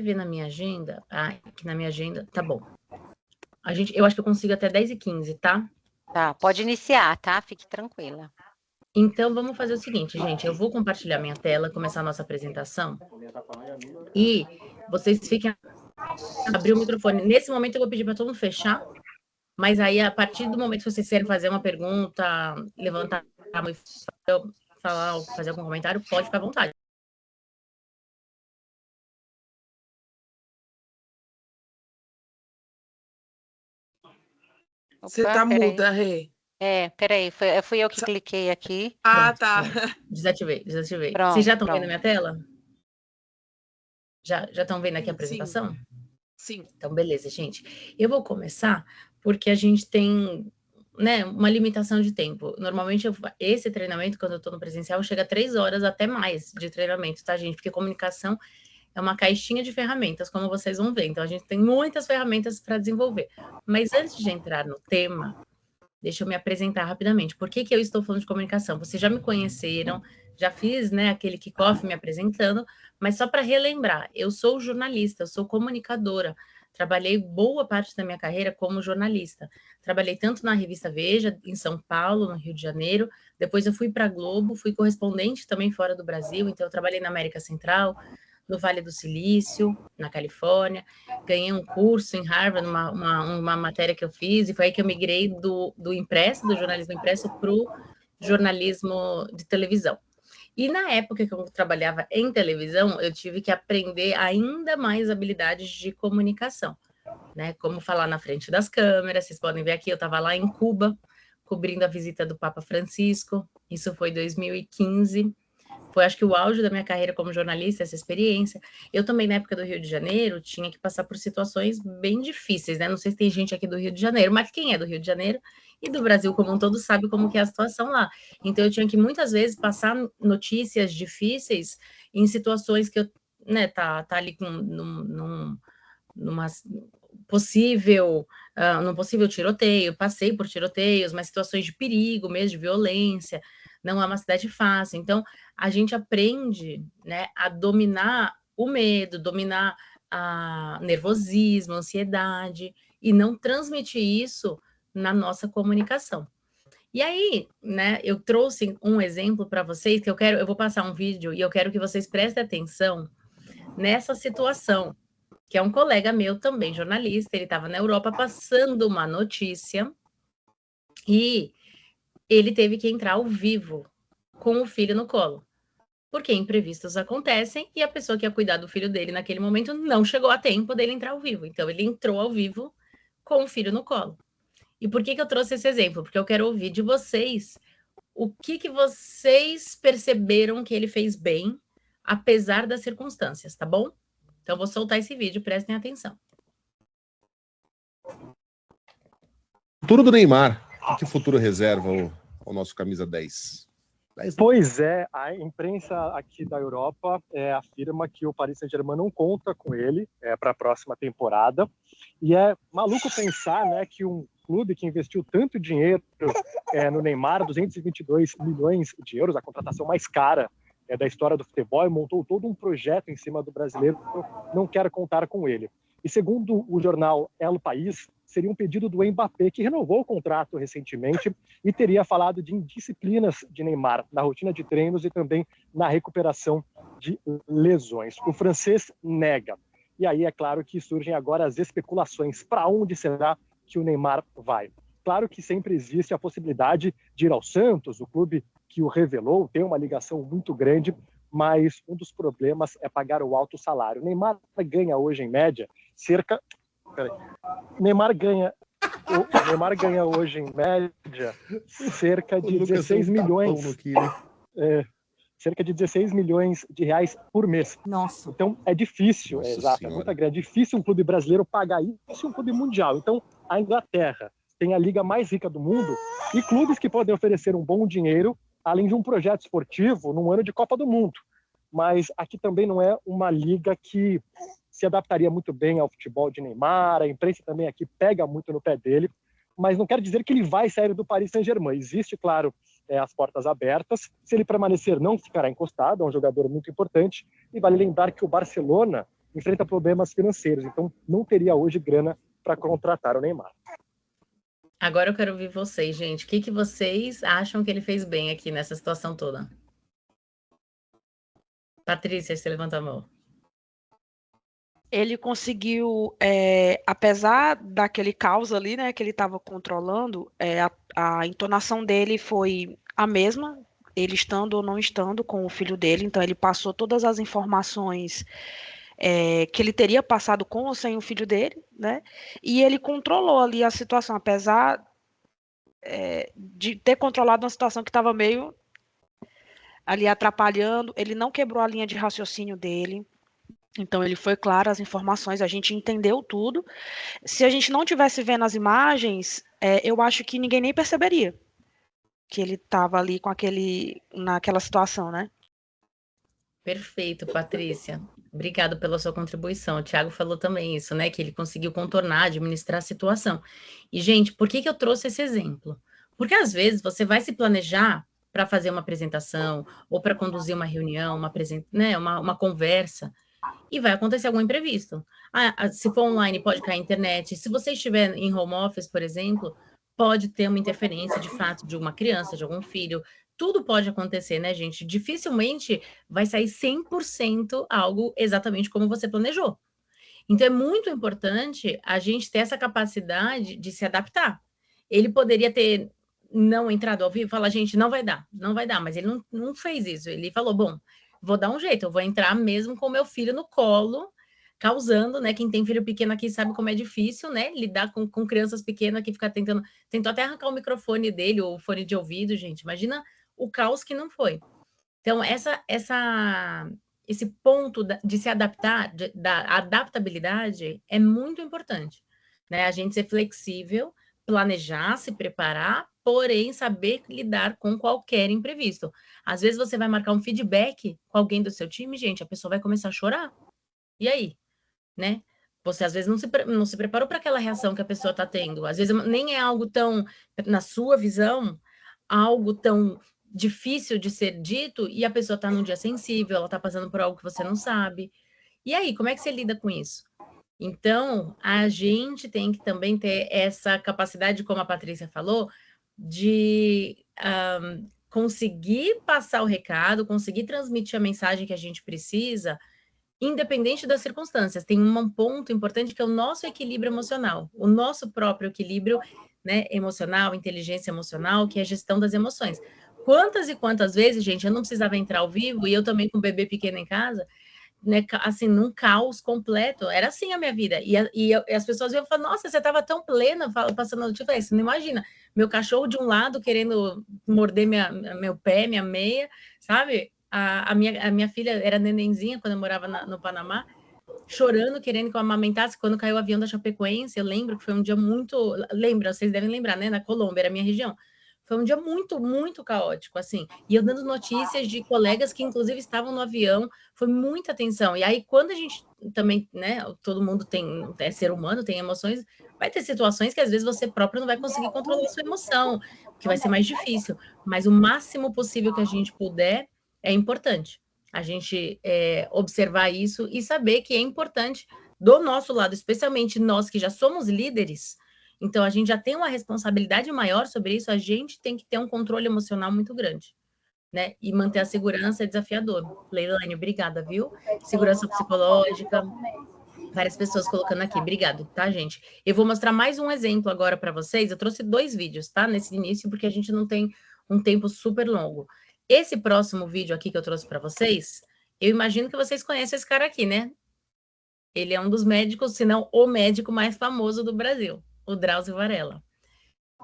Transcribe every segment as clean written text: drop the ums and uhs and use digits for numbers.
ver na minha agenda. Ah, aqui na minha agenda, tá bom. Eu acho que eu consigo até 10h15, tá? Tá, pode iniciar, tá? Fique tranquila. Então, vamos fazer o seguinte, gente. Eu vou compartilhar minha tela, começar a nossa apresentação. E vocês fiquem... Abrir o microfone. Nesse momento, eu vou pedir para todo mundo fechar. Mas aí, a partir do momento que vocês querem fazer uma pergunta, levantar a mão e falar, fazer algum comentário, pode ficar à vontade. Você tá muda, Rê. Peraí, fui eu que cliquei aqui. Ah, tá. Desativei. Pronto, Vocês já estão vendo minha tela? Já estão vendo aqui a apresentação? Sim. Então, beleza, gente. Eu vou começar porque a gente tem, né, uma limitação de tempo. Normalmente, esse treinamento, quando eu estou no presencial, chega a 3 horas até mais de treinamento, tá, gente? Porque comunicação é uma caixinha de ferramentas, como vocês vão ver. Então, a gente tem muitas ferramentas para desenvolver. Mas antes de entrar no tema, deixa eu me apresentar rapidamente. Por que eu estou falando de comunicação? Vocês já me conheceram, já fiz, né, aquele kickoff me apresentando, mas só para relembrar, eu sou jornalista, eu sou comunicadora. Trabalhei boa parte da minha carreira como jornalista. Trabalhei tanto na revista Veja, em São Paulo, no Rio de Janeiro. Depois eu fui para a Globo, fui correspondente também fora do Brasil. Então eu trabalhei na América Central, no Vale do Silício, na Califórnia. Ganhei um curso em Harvard, uma matéria que eu fiz, e foi aí que eu migrei do impresso, do jornalismo impresso, para o jornalismo de televisão. E na época que eu trabalhava em televisão, eu tive que aprender ainda mais habilidades de comunicação, né? Como falar na frente das câmeras. Vocês podem ver aqui, eu estava lá em Cuba, cobrindo a visita do Papa Francisco. Isso foi 2015. Foi, acho que, o auge da minha carreira como jornalista, essa experiência. Eu também, na época do Rio de Janeiro, tinha que passar por situações bem difíceis, né? Não sei se tem gente aqui do Rio de Janeiro, mas quem é do Rio de Janeiro e do Brasil como um todo sabe como que é a situação lá. Então, eu tinha que, muitas vezes, passar notícias difíceis em situações que eu, né, tá ali numa possível, num possível tiroteio, passei por tiroteios, mas situações de perigo mesmo, de violência. Não é uma cidade fácil. Então, a gente aprende, né, a dominar o medo, dominar a nervosismo, ansiedade, e não transmitir isso na nossa comunicação. E aí, né, eu trouxe um exemplo para vocês, que eu vou passar um vídeo e eu quero que vocês prestem atenção nessa situação, que é um colega meu também, jornalista, ele estava na Europa passando uma notícia e ele teve que entrar ao vivo com o filho no colo, porque imprevistos acontecem e a pessoa que ia cuidar do filho dele naquele momento não chegou a tempo dele entrar ao vivo. Então, ele entrou ao vivo com o filho no colo. E por que eu trouxe esse exemplo? Porque eu quero ouvir de vocês o que vocês perceberam que ele fez bem, apesar das circunstâncias, tá bom? Então, eu vou soltar esse vídeo, prestem atenção. Futuro do Neymar. O que futuro reserva ao nosso camisa 10? Pois é, a imprensa aqui da Europa afirma que o Paris Saint-Germain não conta com ele para a próxima temporada. E é maluco pensar, né, que um clube que investiu tanto dinheiro no Neymar, 222 milhões de euros, a contratação mais cara da história do futebol, e montou todo um projeto em cima do brasileiro, não quer contar com ele. E segundo o jornal El País, seria um pedido do Mbappé, que renovou o contrato recentemente e teria falado de indisciplinas de Neymar na rotina de treinos e também na recuperação de lesões. O francês nega. E aí é claro que surgem agora as especulações. Para onde será que o Neymar vai? Claro que sempre existe a possibilidade de ir ao Santos, o clube que o revelou, tem uma ligação muito grande, mas um dos problemas é pagar o alto salário. O Neymar ganha hoje, em média, cerca... O Neymar ganha hoje, em média, cerca de 16 milhões. Cerca de 16 milhões de reais por mês. Nossa. Então, é difícil, exato, é muita grana. É difícil um clube brasileiro pagar isso, um clube mundial. Então, a Inglaterra tem a liga mais rica do mundo e clubes que podem oferecer um bom dinheiro, além de um projeto esportivo num ano de Copa do Mundo. Mas aqui também não é uma liga que se adaptaria muito bem ao futebol de Neymar, a imprensa também aqui pega muito no pé dele, mas não quer dizer que ele vai sair do Paris Saint-Germain. Existe, claro, as portas abertas. Se ele permanecer, não ficará encostado, é um jogador muito importante. E vale lembrar que o Barcelona enfrenta problemas financeiros, então não teria hoje grana para contratar o Neymar. Agora eu quero ouvir vocês, gente. O que vocês acham que ele fez bem aqui nessa situação toda? Patrícia, você levanta a mão. Ele conseguiu, apesar daquele caos ali, né, que ele estava controlando, a entonação dele foi a mesma, ele estando ou não estando com o filho dele, então ele passou todas as informações que ele teria passado com ou sem o filho dele, né, e ele controlou ali a situação, apesar de ter controlado uma situação que estava meio ali atrapalhando, ele não quebrou a linha de raciocínio dele. Então, ele foi claro, as informações, a gente entendeu tudo. Se a gente não tivesse vendo as imagens, eu acho que ninguém nem perceberia que ele estava ali com naquela situação, né? Perfeito, Patrícia. Obrigado pela sua contribuição. O Thiago falou também isso, né? Que ele conseguiu contornar, administrar a situação. E, gente, por que eu trouxe esse exemplo? Porque, às vezes, você vai se planejar para fazer uma apresentação ou para conduzir uma reunião, uma conversa, e vai acontecer algum imprevisto. Se for online, pode cair a internet. Se você estiver em home office, por exemplo, pode ter uma interferência, de fato, de uma criança, de algum filho. Tudo pode acontecer, né, gente? Dificilmente vai sair 100% algo exatamente como você planejou. Então, é muito importante a gente ter essa capacidade de se adaptar. Ele poderia ter não entrado ao vivo e falar, gente, não vai dar, mas ele não fez isso. Ele falou, bom, vou dar um jeito, eu vou entrar mesmo com meu filho no colo, causando, né? Quem tem filho pequeno aqui sabe como é difícil, né? Lidar com crianças pequenas que fica tentou até arrancar o microfone dele, ou o fone de ouvido, gente. Imagina o caos que não foi. Então, esse ponto de se adaptar, da adaptabilidade, é muito importante, né? A gente ser flexível, planejar, se preparar, porém saber lidar com qualquer imprevisto. Às vezes você vai marcar um feedback com alguém do seu time, gente, a pessoa vai começar a chorar. E aí, né? Você às vezes não se preparou para aquela reação que a pessoa está tendo. Às vezes nem é algo tão, na sua visão, algo tão difícil de ser dito, e a pessoa está num dia sensível, ela está passando por algo que você não sabe. E aí, como é que você lida com isso? Então, a gente tem que também ter essa capacidade, como a Patrícia falou, de conseguir passar o recado, conseguir transmitir a mensagem que a gente precisa, independente das circunstâncias. Tem um ponto importante que é o nosso equilíbrio emocional, o nosso próprio equilíbrio, né, emocional, inteligência emocional, que é a gestão das emoções. Quantas e quantas vezes, gente, eu não precisava entrar ao vivo, e eu também com um bebê pequeno em casa, né, assim, num caos completo. Era assim a minha vida. E as pessoas iam falar, nossa, você estava tão plena, passando a notícia. Você não imagina, meu cachorro de um lado querendo morder meu pé, minha meia, sabe? A minha filha era nenenzinha quando eu morava no Panamá, chorando, querendo que eu amamentasse. Quando caiu o avião da Chapecoense, eu lembro que foi um dia muito... Vocês devem lembrar, né? Na Colômbia, era a minha região. Foi um dia muito, muito caótico, assim. E eu dando notícias de colegas que, inclusive, estavam no avião. Foi muita tensão. E aí, quando a gente também, né? Todo mundo é ser humano, tem emoções. Vai ter situações que, às vezes, você próprio não vai conseguir controlar a sua emoção, que vai ser mais difícil. Mas o máximo possível que a gente puder é importante. A gente observar isso e saber que é importante do nosso lado, especialmente nós que já somos líderes. Então, a gente já tem uma responsabilidade maior sobre isso, a gente tem que ter um controle emocional muito grande, né? E manter a segurança é desafiador. Leilane, obrigada, viu? Segurança psicológica, várias pessoas colocando aqui. Obrigado, tá, gente? Eu vou mostrar mais um exemplo agora para vocês. Eu trouxe 2 vídeos, tá? Nesse início, porque a gente não tem um tempo super longo. Esse próximo vídeo aqui que eu trouxe para vocês, eu imagino que vocês conhecem esse cara aqui, né? Ele é um dos médicos, se não o médico mais famoso do Brasil, o Drauzio Varella.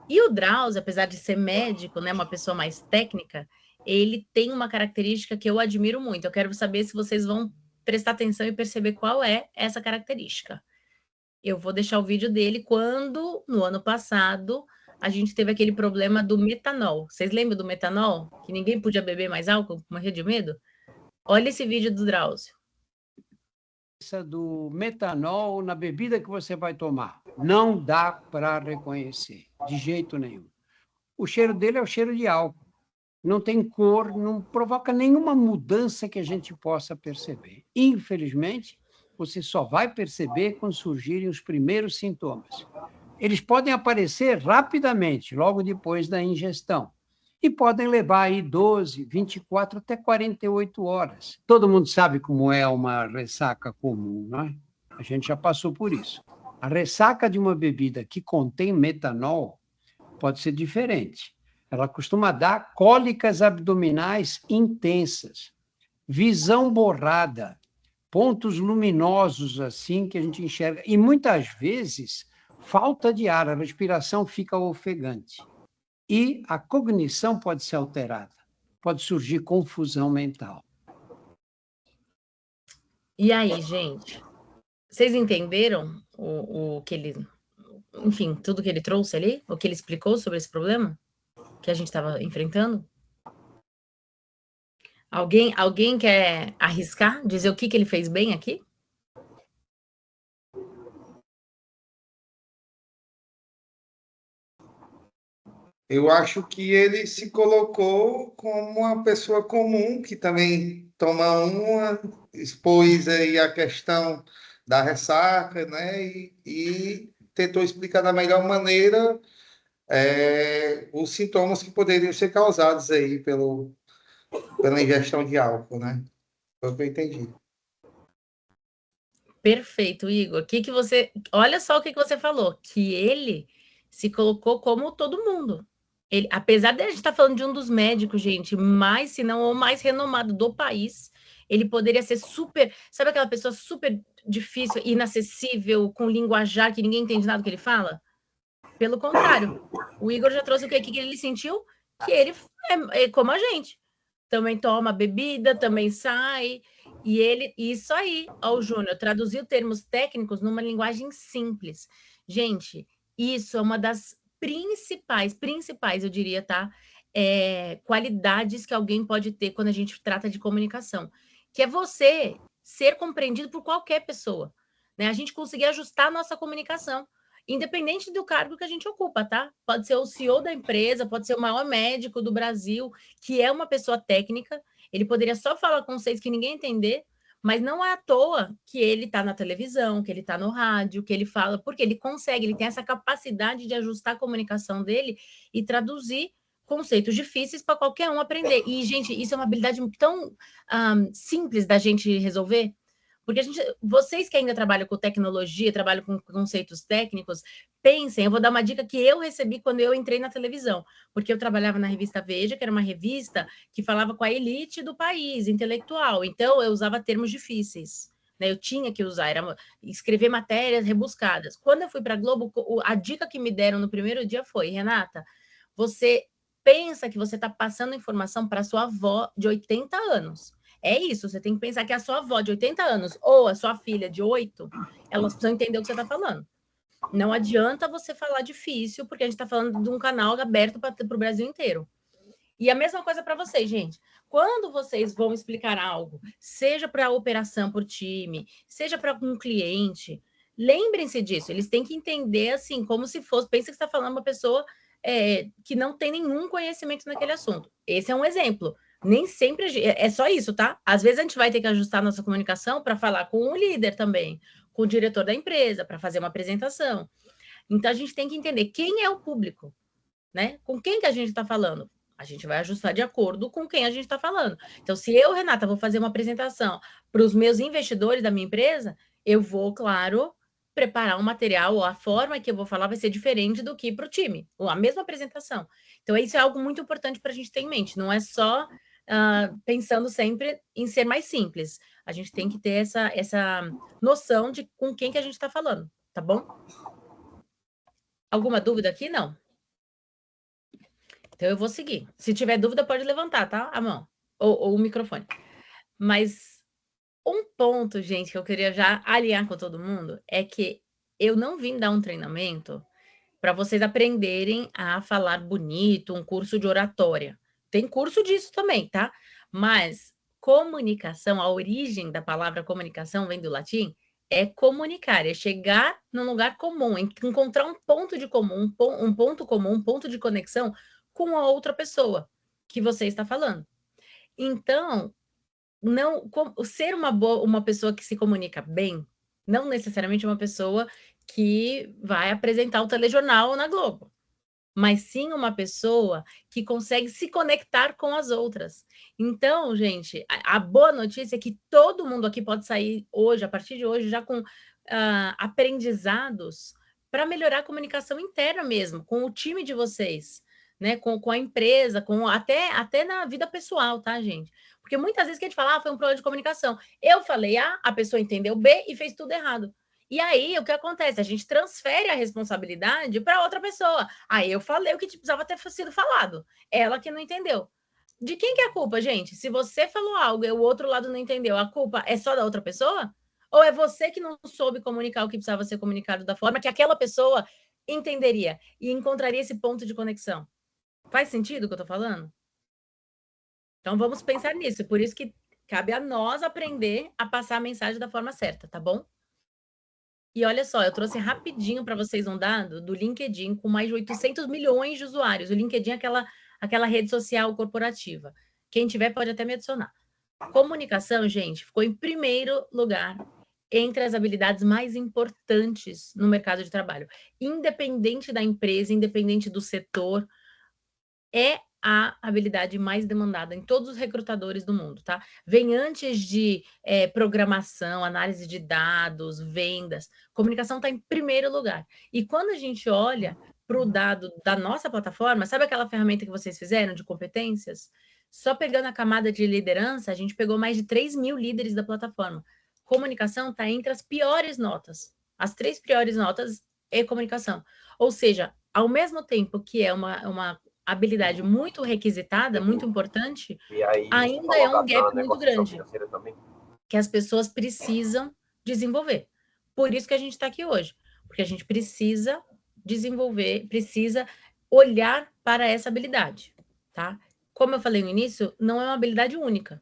E o Drauzio, apesar de ser médico, né, uma pessoa mais técnica, ele tem uma característica que eu admiro muito. Eu quero saber se vocês vão prestar atenção e perceber qual é essa característica. Eu vou deixar o vídeo dele quando, no ano passado, a gente teve aquele problema do metanol. Vocês lembram do metanol? Que ninguém podia beber mais álcool, morria de medo? Olha esse vídeo do Drauzio. Do metanol na bebida que você vai tomar. Não dá para reconhecer, de jeito nenhum. O cheiro dele é o cheiro de álcool. Não tem cor, não provoca nenhuma mudança que a gente possa perceber. Infelizmente, você só vai perceber quando surgirem os primeiros sintomas. Eles podem aparecer rapidamente, logo depois da ingestão, e podem levar aí 12, 24 até 48 horas. Todo mundo sabe como é uma ressaca comum, não é? A gente já passou por isso. A ressaca de uma bebida que contém metanol pode ser diferente. Ela costuma dar cólicas abdominais intensas, visão borrada, pontos luminosos assim que a gente enxerga, e muitas vezes falta de ar, a respiração fica ofegante. E a cognição pode ser alterada, pode surgir confusão mental. E aí, gente? Vocês entenderam o que ele... Enfim, tudo que ele trouxe ali? O que ele explicou sobre esse problema que a gente estava enfrentando? Alguém quer arriscar? Dizer o que ele fez bem aqui? Eu acho que ele se colocou como uma pessoa comum que também toma uma, expôs aí a questão da ressaca, né? E tentou explicar da melhor maneira os sintomas que poderiam ser causados aí pela ingestão de álcool, né? Foi o que eu entendi. Perfeito, Igor. Olha só o que você falou, que ele se colocou como todo mundo. Ele, apesar de a gente estar falando de um dos médicos, gente, mais, se não o mais renomado do país, ele poderia ser super, sabe aquela pessoa super difícil, inacessível, com linguajar que ninguém entende nada do que ele fala? Pelo contrário, o Igor já trouxe o que ele sentiu, que ele é como a gente. Também toma bebida, também sai, isso aí, ó, o Júnior, traduziu termos técnicos numa linguagem simples. Gente, isso é uma das principais, eu diria, tá? Qualidades que alguém pode ter quando a gente trata de comunicação, que é você ser compreendido por qualquer pessoa, né? A gente conseguir ajustar a nossa comunicação, independente do cargo que a gente ocupa, tá? Pode ser o CEO da empresa, pode ser o maior médico do Brasil, que é uma pessoa técnica, ele poderia só falar conceitos que ninguém entender, mas não é à toa que ele está na televisão, que ele está no rádio, que ele fala, porque ele consegue, ele tem essa capacidade de ajustar a comunicação dele e traduzir conceitos difíceis para qualquer um aprender. E, gente, isso é uma habilidade tão simples da gente resolver, porque vocês que ainda trabalham com tecnologia, trabalham com conceitos técnicos, pensem, eu vou dar uma dica que eu recebi quando eu entrei na televisão, porque eu trabalhava na revista Veja, que era uma revista que falava com a elite do país, intelectual, então eu usava termos difíceis, né? Eu tinha que usar, escrever matérias rebuscadas. Quando eu fui para a Globo, a dica que me deram no primeiro dia foi, Renata, você pensa que você está passando informação para sua avó de 80 anos. É isso, você tem que pensar que a sua avó de 80 anos ou a sua filha de 8, elas precisam entender o que você está falando. Não adianta você falar difícil, porque a gente está falando de um canal aberto para o Brasil inteiro. E a mesma coisa para vocês, gente. Quando vocês vão explicar algo, seja para a operação por time, seja para um cliente, lembrem-se disso. Eles têm que entender assim, como se fosse... Pensa que você está falando uma pessoa que não tem nenhum conhecimento naquele assunto. Esse é um exemplo. Nem sempre é só isso, tá? Às vezes a gente vai ter que ajustar nossa comunicação para falar com o líder também, com o diretor da empresa, para fazer uma apresentação. Então a gente tem que entender quem é o público, né? Com quem que a gente está falando. A gente vai ajustar de acordo com quem a gente está falando. Então, se eu, Renata, vou fazer uma apresentação para os meus investidores da minha empresa, eu vou, claro, preparar um material, ou a forma que eu vou falar vai ser diferente do que para o time, ou a mesma apresentação. Então, isso é algo muito importante para a gente ter em mente. Não é só pensando sempre em ser mais simples. A gente tem que ter essa noção de com quem que a gente está falando, tá bom? Alguma dúvida aqui? Não. Então, eu vou seguir. Se tiver dúvida, pode levantar, tá? A mão. Ou o microfone. Mas um ponto, gente, que eu queria já alinhar com todo mundo é que eu não vim dar um treinamento para vocês aprenderem a falar bonito, um curso de oratória. Tem curso disso também, tá? Mas comunicação, a origem da palavra comunicação vem do latim, é comunicar, é chegar num lugar comum, encontrar um ponto de comum, um ponto comum, um ponto de conexão com a outra pessoa que você está falando. Então, ser uma pessoa que se comunica bem, não necessariamente uma pessoa que vai apresentar o telejornal na Globo, mas sim uma pessoa que consegue se conectar com as outras. Então, gente, a boa notícia é que todo mundo aqui pode sair hoje, a partir de hoje, já com aprendizados para melhorar a comunicação interna mesmo, com o time de vocês, né? Com a empresa, até na vida pessoal, tá, gente? Porque muitas vezes que a gente fala, foi um problema de comunicação. Eu falei A, a pessoa entendeu B e fez tudo errado. E aí, o que acontece? A gente transfere a responsabilidade para outra pessoa. Aí eu falei o que precisava ter sido falado. Ela que não entendeu. De quem que é a culpa, gente? Se você falou algo e o outro lado não entendeu, a culpa é só da outra pessoa? Ou é você que não soube comunicar o que precisava ser comunicado da forma que aquela pessoa entenderia e encontraria esse ponto de conexão? Faz sentido o que eu tô falando? Então vamos pensar nisso. Por isso que cabe a nós aprender a passar a mensagem da forma certa, tá bom? E olha só, eu trouxe rapidinho para vocês um dado do LinkedIn com mais de 800 milhões de usuários. O LinkedIn é aquela rede social corporativa. Quem tiver pode até me adicionar. Comunicação, gente, ficou em primeiro lugar entre as habilidades mais importantes no mercado de trabalho. Independente da empresa, independente do setor, é a habilidade mais demandada em todos os recrutadores do mundo, tá? Vem antes de programação, análise de dados, vendas. Comunicação está em primeiro lugar. E quando a gente olha para o dado da nossa plataforma, sabe aquela ferramenta que vocês fizeram de competências? Só pegando a camada de liderança, a gente pegou mais de 3 mil líderes da plataforma. Comunicação está entre as piores notas. As 3 piores notas é comunicação. Ou seja, ao mesmo tempo que é uma habilidade muito requisitada, muito importante, ainda é um gap muito grande que as pessoas precisam desenvolver. Por isso que a gente está aqui hoje, porque a gente precisa desenvolver, precisa olhar para essa habilidade, tá? Como eu falei no início, não é uma habilidade única,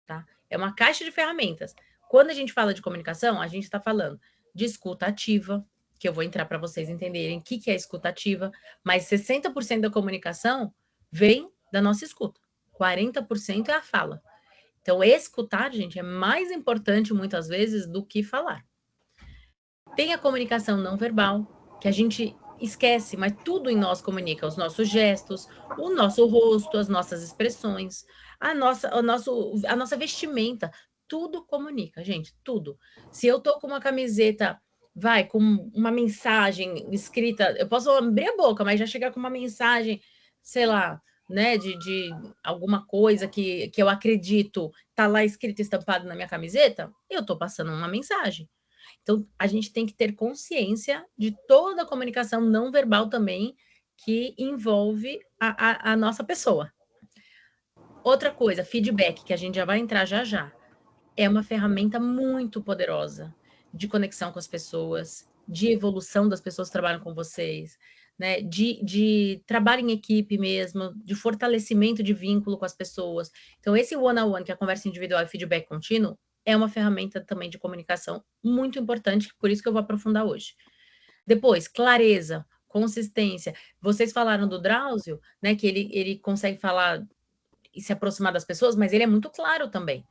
tá? É uma caixa de ferramentas. Quando a gente fala de comunicação, a gente está falando de escuta ativa, que eu vou entrar para vocês entenderem o que é escuta ativa, mas 60% da comunicação vem da nossa escuta, 40% é a fala. Então, escutar, gente, é mais importante muitas vezes do que falar. Tem a comunicação não verbal, que a gente esquece, mas tudo em nós comunica, os nossos gestos, o nosso rosto, as nossas expressões, a nossa vestimenta, tudo comunica, gente, tudo. Se eu tô com uma camiseta, com uma mensagem escrita, eu posso abrir a boca, mas já chegar com uma mensagem, sei lá, né, de alguma coisa que eu acredito, tá lá escrito, estampado na minha camiseta, eu tô passando uma mensagem. Então, a gente tem que ter consciência de toda a comunicação não verbal também que envolve a nossa pessoa. Outra coisa, feedback, que a gente já vai entrar já. É uma ferramenta muito poderosa de conexão com as pessoas, de evolução das pessoas que trabalham com vocês, né? De trabalho em equipe mesmo, de fortalecimento de vínculo com as pessoas. Então, esse one-on-one, que é a conversa individual e feedback contínuo, é uma ferramenta também de comunicação muito importante, por isso que eu vou aprofundar hoje. Depois, clareza, consistência. Vocês falaram do Drauzio, né, que ele consegue falar e se aproximar das pessoas, mas ele é muito claro também.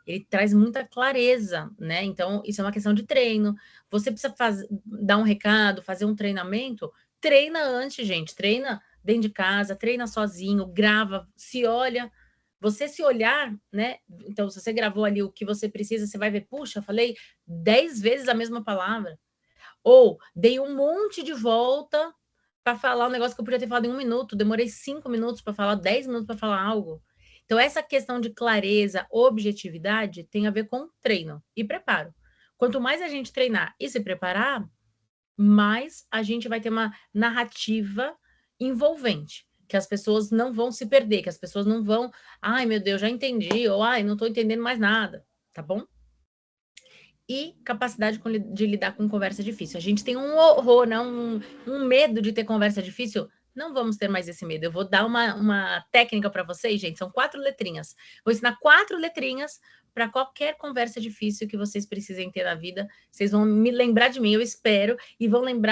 Ele traz muita clareza, né? Então, isso é uma questão de treino. Você precisa dar um recado, fazer um treinamento, treina antes, gente. Treina dentro de casa, treina sozinho, grava, se olha. Você se olhar, né? Então, se você gravou ali o que você precisa, você vai ver, puxa, falei 10 vezes a mesma palavra. Ou dei um monte de volta para falar um negócio que eu podia ter falado em 1 minuto, demorei 5 minutos para falar, 10 minutos para falar algo. Então, essa questão de clareza, objetividade, tem a ver com treino e preparo. Quanto mais a gente treinar e se preparar, mais a gente vai ter uma narrativa envolvente, que as pessoas não vão se perder, que as pessoas não vão, ai, meu Deus, já entendi, ou ai, não estou entendendo mais nada, tá bom? E capacidade de lidar com conversa difícil. A gente tem um horror, né? um medo de ter conversa difícil. Não vamos ter mais esse medo. Eu vou dar uma técnica para vocês, gente. São 4 letrinhas. Vou ensinar 4 letrinhas para qualquer conversa difícil que vocês precisem ter na vida. Vocês vão me lembrar de mim, eu espero, e vão lembrar